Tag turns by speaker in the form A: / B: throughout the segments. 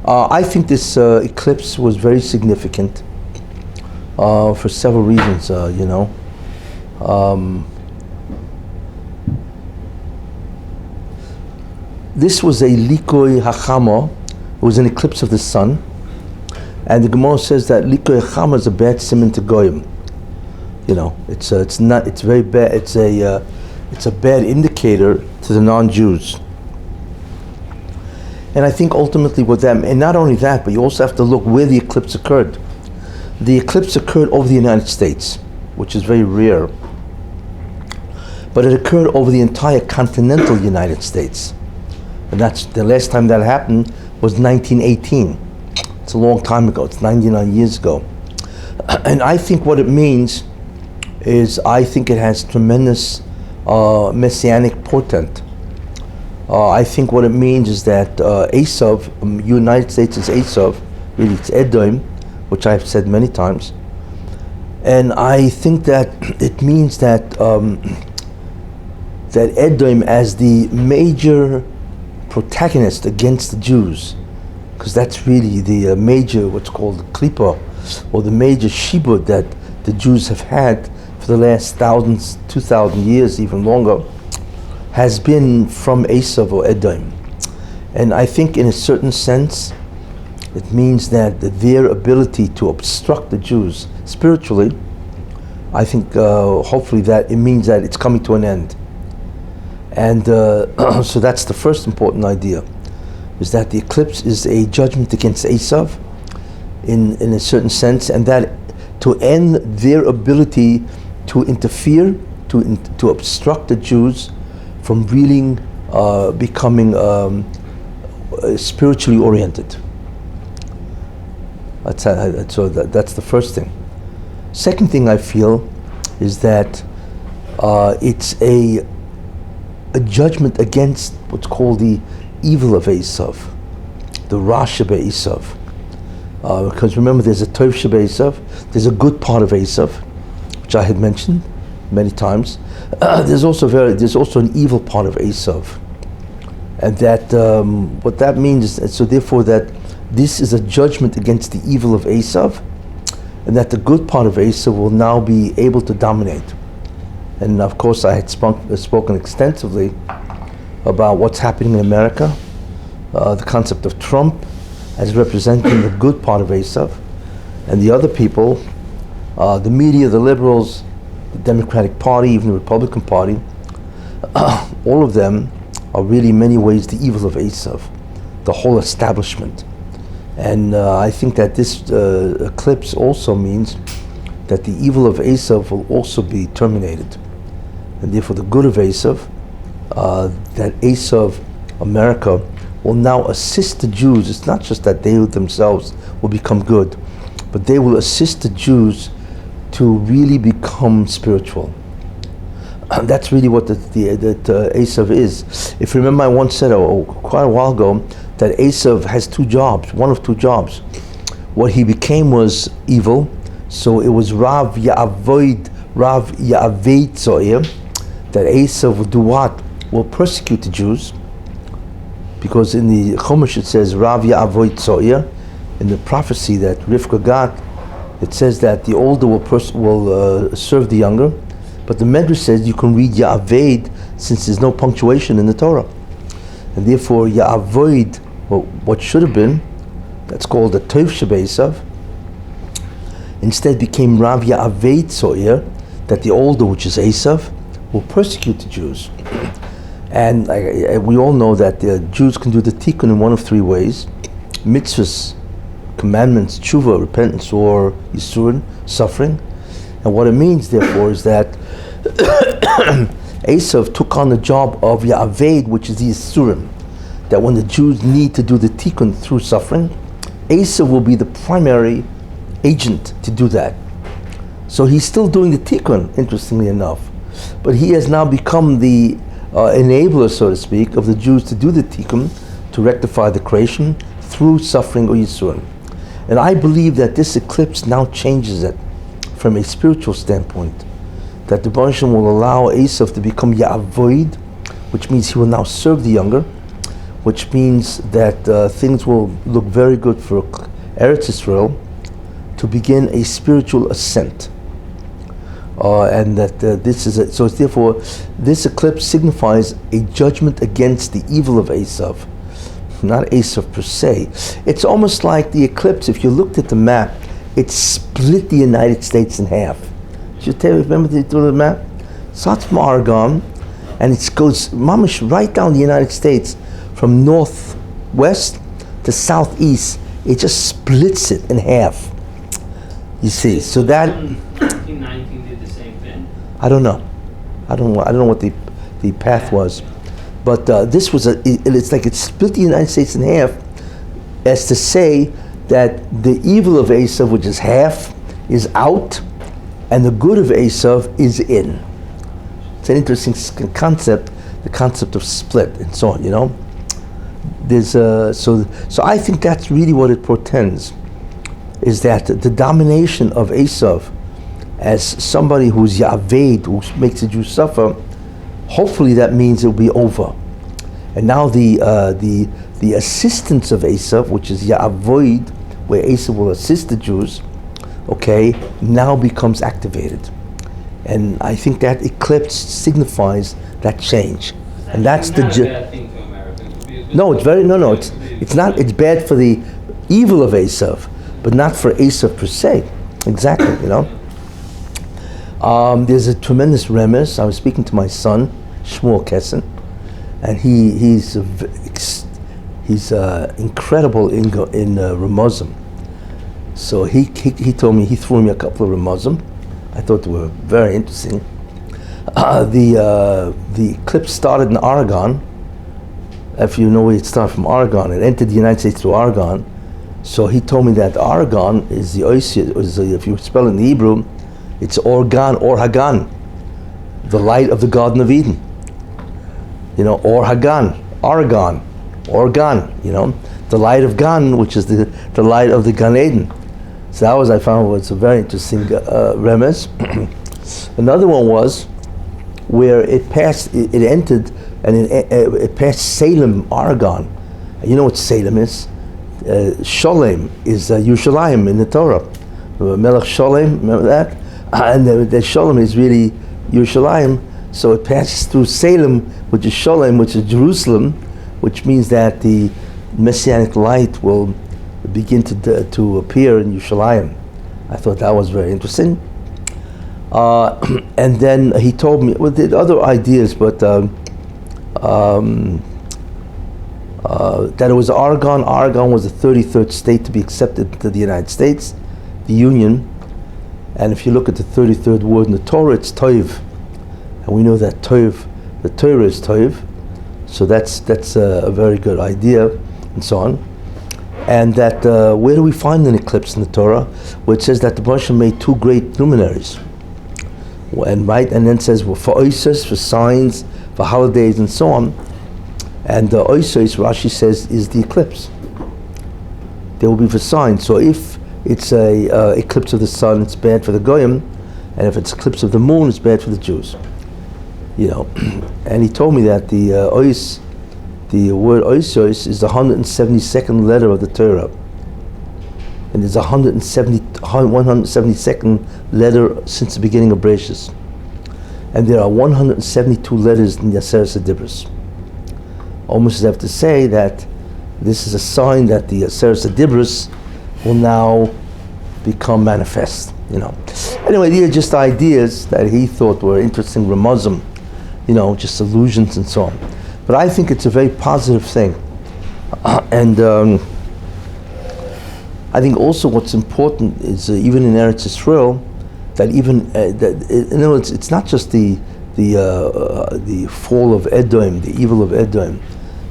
A: I think this eclipse was very significant for several reasons, This was a likoi hachama. It was an eclipse of the sun. And the Gemara says that likoi hachama is a bad siman to goyim. It's very bad. It's a bad indicator to the non-Jews. And I think ultimately with them, and not only that, but you also have to look where the eclipse occurred. The eclipse occurred over the United States, which is very rare. But it occurred over the entire continental United States. And that's the last time that happened was 1918. It's a long time ago. It's 99 years ago. And I think what it means is I think it has tremendous messianic portent. I think what it means is that Esav, United States is Esav, really it's Edom, which I've said many times. And I think that it means that that Edom as the major protagonist against the Jews, because that's really the major, what's called the klipa, or the major shibud that the Jews have had for the last 2,000 years, even longer, has been from Esav or Edom. And I think in a certain sense, it means that their ability to obstruct the Jews spiritually, I think hopefully that it means that it's coming to an end. And so that's the first important idea, is that the eclipse is a judgment against Esav in a certain sense, and that to end their ability to interfere, to obstruct the Jews from really becoming spiritually oriented. That's the first thing. Second thing I feel is that it's a judgment against what's called the evil of Esav, the Ra sheba Esav. Because remember, there's a Tov sheba Esav, there's a good part of Esav, which I had mentioned many times. There's also an evil part of Esav, and that what that means is, so therefore that this is a judgment against the evil of Esav, and that the good part of Esav will now be able to dominate. And of course, I had spoken extensively about what's happening in America, the concept of Trump as representing the good part of Esav, and the other people, the media, the liberals, the Democratic Party, even the Republican Party, all of them are really in many ways the evil of Esav, the whole establishment. And I think that this eclipse also means that the evil of Esav will also be terminated. And therefore the good of Esav, that Esav, America, will now assist the Jews. It's not just that they themselves will become good, but they will assist the Jews to really become spiritual. And that's really what Esav is. If you remember, I once said quite a while ago that Esav has two jobs, one of two jobs. What he became was evil, so it was Rav Ya'aved Zo'ir, that Esav will do what? Will persecute the Jews, because in the Chumash it says Rav Ya'aved Zo'ir. In the prophecy that Rivka got, it says that the older will serve the younger, but the Medrash says you can read Ya'aved since there's no punctuation in the Torah, and therefore Ya'aved, what should have been, that's called the Tov sheba Esav, instead became Rav Ya'aved Zo'ir, that the older, which is Esav, will persecute the Jews. And we all know that the Jews can do the tikkun in one of three ways: mitzvahs, commandments, tshuva, repentance, or yisurin, suffering. And what it means, therefore, is that Esav took on the job of Ya'aved, which is the yisurim, that when the Jews need to do the tikkun through suffering, Esav will be the primary agent to do that. So he's still doing the tikkun, interestingly enough, but he has now become the enabler, so to speak, of the Jews to do the tikkun, to rectify the creation through suffering or yisurim. And I believe that this eclipse now changes it from a spiritual standpoint, that the Baruch Hashem will allow Esav to become Ya'avoid, which means he will now serve the younger, which means that things will look very good for Eretz Israel to begin a spiritual ascent. And that this is so therefore this eclipse signifies a judgment against the evil of Esav, not Esav per se. It's almost like the eclipse, if you looked at the map, it split the United States in half. Did you remember the map? Starts from Oregon, and it goes mamish right down the United States from northwest to southeast. It just splits it in half. You see, so that
B: 1919 did the same thing.
A: I don't know what the path was, but this was it's like it split the United States in half, as to say that the evil of Esav, which is half, is out, and the good of Esav is in. It's an interesting concept, the concept of split and so on. You know, there's so I think that's really what it portends, is that the domination of Esav as somebody who's Ya'aved, who makes the Jews suffer, hopefully that means it will be over. And now the assistance of Esav, which is Ya'avoid, where Esav will assist the Jews, okay, now becomes activated. And I think that eclipse signifies that change. And that's the
B: bad thing to Americans.
A: No, it's not. It's bad for the evil of Esav, but not for Esav per se. Exactly, you know. There's a tremendous remez. I was speaking to my son, Shmuel Kesson, and he's incredible in Ramazim. So he told me, he threw me a couple of Ramazim. I thought they were very interesting. The eclipse started in Oregon. If you know where it started from Oregon, it entered the United States through Oregon. So he told me that Oregon is the if you spell it in Hebrew, it's Organ, Or Hagan, the light of the Garden of Eden. You know, Or Hagan, Oregon, Organ, you know, the light of Gan, which is the light of the Gan Eden. So that I found was a very interesting remez. Another one was where it entered, and it passed Salem, Oregon. You know what Salem is? Sholem is Yerushalayim in the Torah. Melech Sholem, remember that? And the Sholem is really Yerushalayim. So it passes through Salem, which is Sholem, which is Jerusalem, which means that the Messianic light will begin to appear in Yerushalayim. I thought that was very interesting. And then he told me, well, there are other ideas, but that it was Oregon. Oregon was the 33rd state to be accepted to the United States, the Union. And if you look at the 33rd word in the Torah, it's Toiv. And we know that Toiv, the Torah is Toiv. So that's a very good idea, and so on. And that where do we find an eclipse in the Torah, where it says that the Moshe made two great luminaries, and then says, well, for oisos, for signs, for holidays, and so on. And the oisos, Rashi says, is the eclipse. There will be for signs. So if it's a eclipse of the sun, it's bad for the goyim, and if it's eclipse of the moon, it's bad for the Jews. You know, and he told me that the word oisos is the 172nd letter of the Torah. And there's 172nd letter since the beginning of Bereshis. And there are 172 letters in the Aseret Dibros. Almost as if to say that this is a sign that the Aseret Dibros will now become manifest, you know. Anyway, these are just ideas that he thought were interesting, Ramazim, you know, just allusions and so on. But I think it's a very positive thing. And I think also what's important is even in Eretz Yisrael, that even it's not just the fall of Edom, the evil of Edom,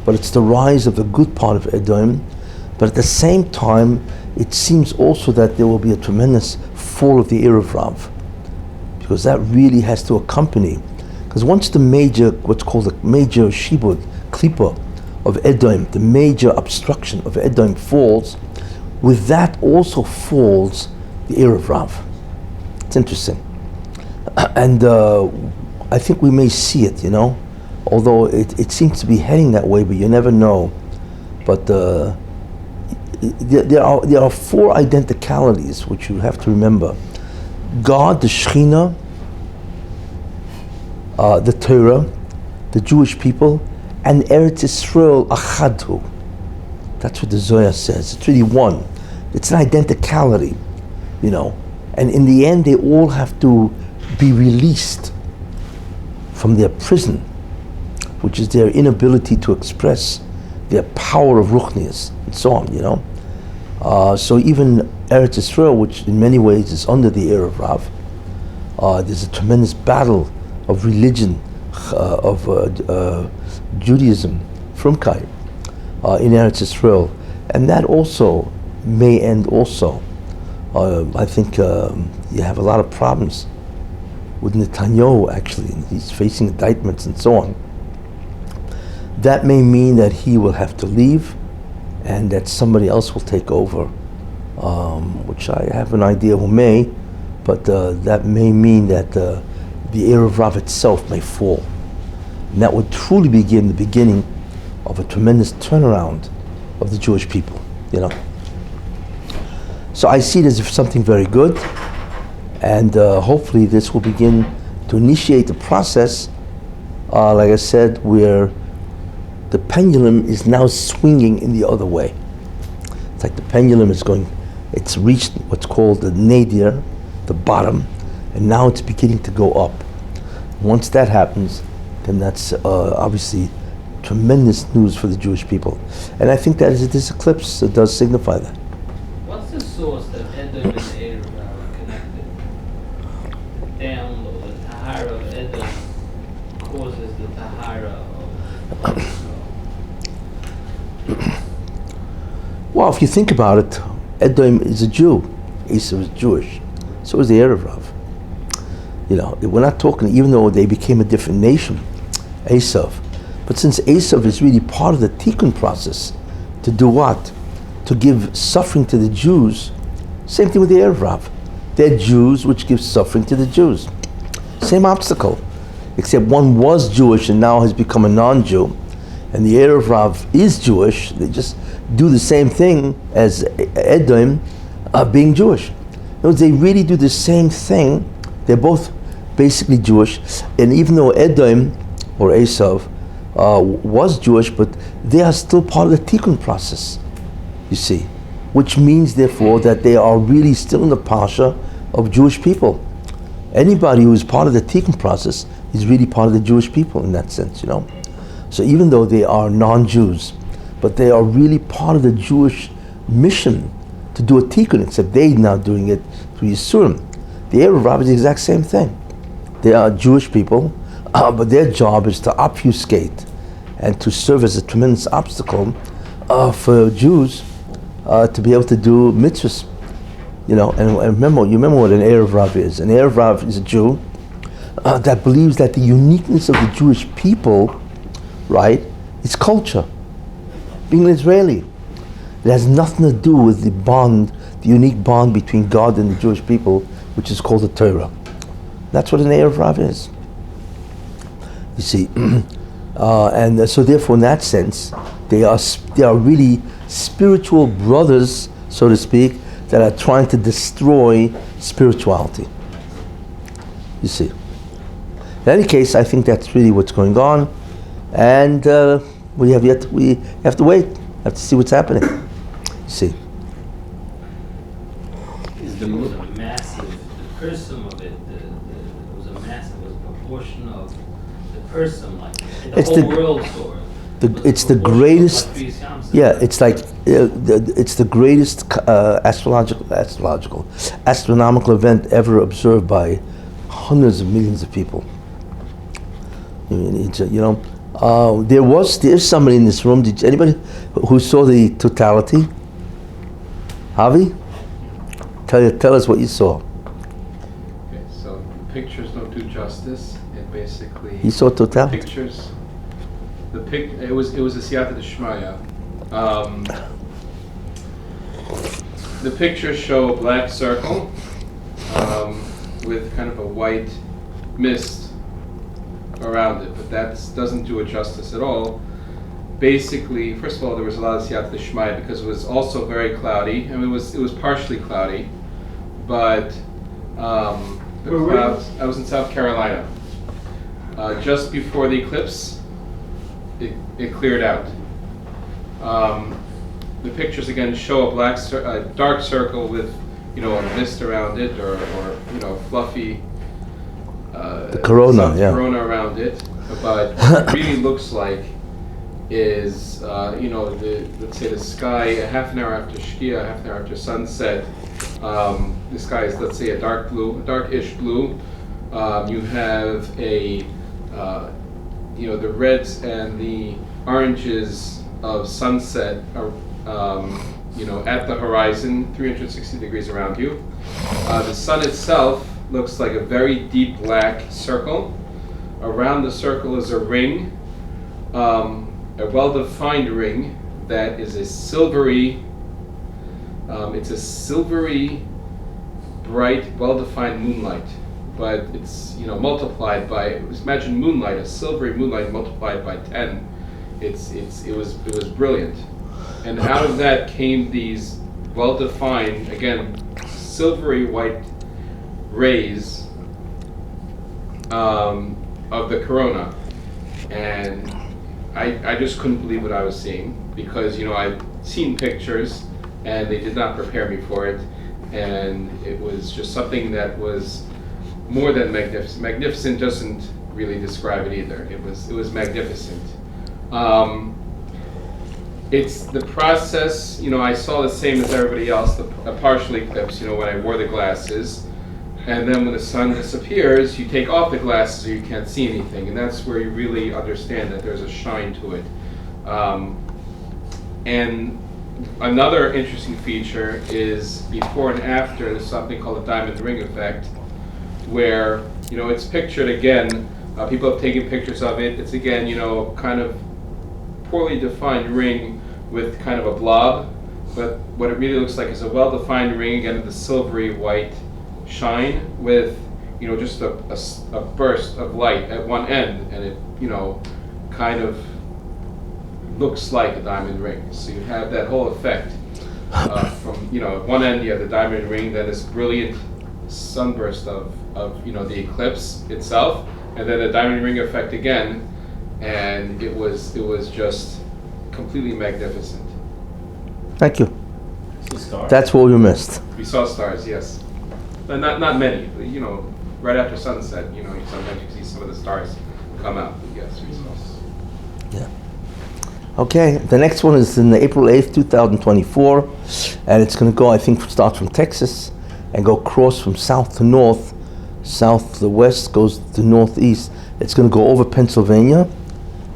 A: but it's the rise of the good part of Edom. But at the same time, it seems also that there will be a tremendous fall of the Erev Rav, because that really has to accompany. Because once the major, what's called the major shibud, klipa of Edom, the major obstruction of Edom falls, with that also falls the Erev Rav. It's interesting. And I think we may see it, you know, although it seems to be heading that way, but you never know. But there are four identicalities which you have to remember: God, the Shekhinah, the Torah, the Jewish people, and Eretz Yisrael Achadhu. That's what the Zohar says. It's really one. It's an identicality, you know. And in the end, they all have to be released from their prison, which is their inability to express their power of Ruchnius, and so on, you know. So even Eretz Yisrael, which in many ways is under the Erev Rav, there's a tremendous battle of religion, of Judaism, Frumkeit, in Eretz Yisrael. And that also may end also. I think you have a lot of problems with Netanyahu, actually. He's facing indictments and so on. That may mean that he will have to leave and that somebody else will take over, which I have an idea who may, but that may mean that the Erev Rav itself may fall. And that would truly begin the beginning of a tremendous turnaround of the Jewish people, you know. So I see it as something very good, and hopefully this will begin to initiate the process, like I said, where the pendulum is now swinging in the other way. It's like the pendulum is going, it's reached what's called the nadir, the bottom, and now it's beginning to go up. Once that happens, then that's obviously tremendous news for the Jewish people. And I think that this eclipse does signify that.
B: What's the source that Edom and Erev are connected? The download, the Tahara of Edom causes the Tahara of Israel.
A: Well, if you think about it, Edom is a Jew, Esau is Jewish, so is the Erev Rav. You know, we're not talking, even though they became a different nation, Esau. But since Esau is really part of the Tikkun process, to do what? To give suffering to the Jews. Same thing with the Erev Rav. They're Jews which give suffering to the Jews. Same obstacle, except one was Jewish and now has become a non-Jew, and the Erev Rav is Jewish. They just do the same thing as Edom, being Jewish. In other words, they really do the same thing. They're both basically Jewish, and even though Edom or Esau was Jewish, but they are still part of the Tikkun process, you see, which means therefore that they are really still in the Pasha of Jewish people. Anybody who is part of the Tikkun process is really part of the Jewish people in that sense, you know. So even though they are non-Jews, but they are really part of the Jewish mission to do a Tikkun, except they're now doing it through Yisurim. The Erev Rav is the exact same thing. They are Jewish people, but their job is to obfuscate and to serve as a tremendous obstacle for Jews to be able to do mitzvahs. You know, and remember, you remember what an Erev Rav is. An Erev Rav is a Jew that believes that the uniqueness of the Jewish people, right, is culture. Being an Israeli, it has nothing to do with the bond, the unique bond between God and the Jewish people, which is called the Torah. That's what an Erev Rav is. You see, and so therefore, in that sense, they are really spiritual brothers, so to speak, that are trying to destroy spirituality. You see. In any case, I think that's really what's going on, and we have to wait, have to see what's happening. You see.
B: It was a massive, the person of it, was a massive, was a proportion of the person, like the whole world saw it.
A: It's the greatest. Yeah, it's like it's the greatest astronomical event ever observed by hundreds of millions of people. I mean, there's somebody in this room. Did anybody who saw the totality? Javi, tell us what you saw.
C: Okay, so the pictures don't do justice. It basically.
A: You saw totality.
C: Pictures. It was a siyata d'shmaya. The pictures show a black circle with kind of a white mist around it, but that doesn't do it justice at all. basically, first of all, there was a lot of siyata d'shmaya because it was also very cloudy. I mean, it was partially cloudy, but the clouds. I was in South Carolina. Just before the eclipse, it cleared out. The pictures again show a dark circle with, you know, a mist around it, or you know, fluffy.
A: The corona, yeah.
C: Corona around it, but what it really looks like is, you know, let's say the sky a half an hour after Shkia, half an hour after sunset. The sky is, let's say, a darkish blue. You have a, you know, the reds and the oranges of sunset are, you know, at the horizon, 360 degrees around you. The sun itself looks like a very deep black circle. Around the circle is a ring, a well-defined ring that is a silvery, it's a silvery, bright, well-defined moonlight. But it's, you know, multiplied by, imagine moonlight, a silvery moonlight multiplied by 10. It was brilliant. And out of that came these well-defined, again, silvery white rays of the corona. And I just couldn't believe what I was seeing, because, you know, I'd seen pictures and they did not prepare me for it. And it was just something that was more than magnificent. Magnificent doesn't really describe it either. It was magnificent. It's the process, you know, I saw the same as everybody else, a partial eclipse, you know, when I wore the glasses. And then when the sun disappears, you take off the glasses or you can't see anything. And that's where you really understand that there's a shine to it. And another interesting feature is before and after, there's something called the diamond ring effect, where, you know, it's pictured again, people have taken pictures of it. It's again, you know, kind of poorly defined ring with kind of a blob, but what it really looks like is a well-defined ring, again, with the silvery white shine with, you know, just a burst of light at one end, and it, you know, kind of looks like a diamond ring. So you have that whole effect from, you know, at one end you have the diamond ring, then this brilliant sunburst of you know, the eclipse itself, and then the diamond ring effect again, and it was just completely magnificent.
A: Thank you.
D: So stars.
A: That's what we missed.
C: We saw stars, yes. But not many, but, you know, right after sunset, you know, sometimes you see some of the stars come out. But yes, we saw.
A: Yeah. Okay, the next one is in April 8th, 2024, and it's going to go, I think, start from Texas and go across from south to north, south to west, goes to northeast. It's going to go over Pennsylvania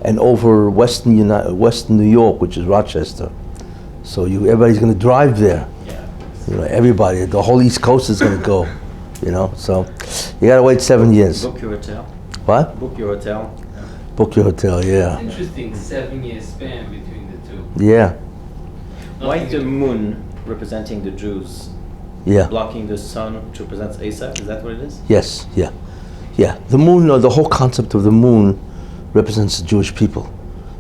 A: and over western New York, which is Rochester. So everybody's going to drive there.
D: Yeah.
A: You know, everybody, the whole East Coast is going to go. You know, so you got to wait 7 years.
D: Book your hotel.
A: What?
D: Book your hotel.
A: Book your hotel, yeah.
B: Interesting 7-year span between the two.
A: Yeah,
D: Why is the moon representing the Jews?
A: yeah.
D: Blocking the sun, which represents Asaph? Is that what it is?
A: Yes, yeah. Yeah, the moon, the whole concept of the moon represents the Jewish people,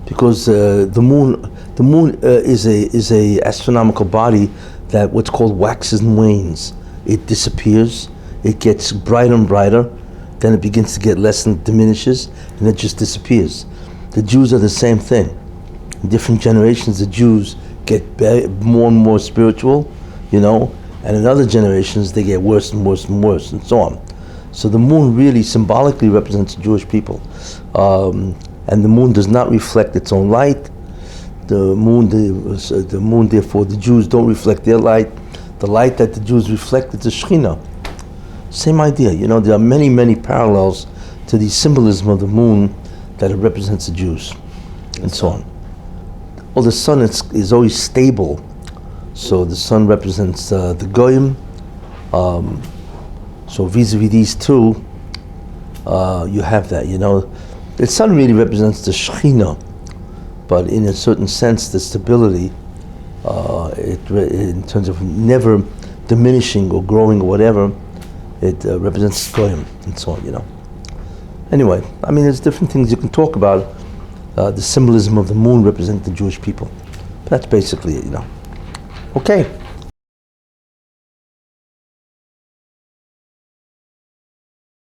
A: because the moon is a astronomical body that what's called waxes and wanes. It disappears, it gets brighter and brighter, then it begins to get less and diminishes, and it just disappears. The Jews are the same thing. In different generations, the Jews get more and more spiritual, you know, and in other generations, they get worse and worse and worse, and so on. So the moon really symbolically represents the Jewish people. And the moon does not reflect its own light. The moon, therefore, the Jews don't reflect their light. The light that the Jews reflect is the Shekhinah. Same idea, you know, there are many, many parallels to the symbolism of the moon that it represents the Jews, and so on. Well, the sun is always stable, so the sun represents the Goyim. So vis-a-vis these two, you have that, you know. The sun really represents the Shekhinah, but in a certain sense, the stability, in terms of never diminishing or growing or whatever, it represents Goyim and so on, you know. Anyway, I mean, there's different things you can talk about. the symbolism of the moon represent the Jewish people. That's basically it, you know. Okay.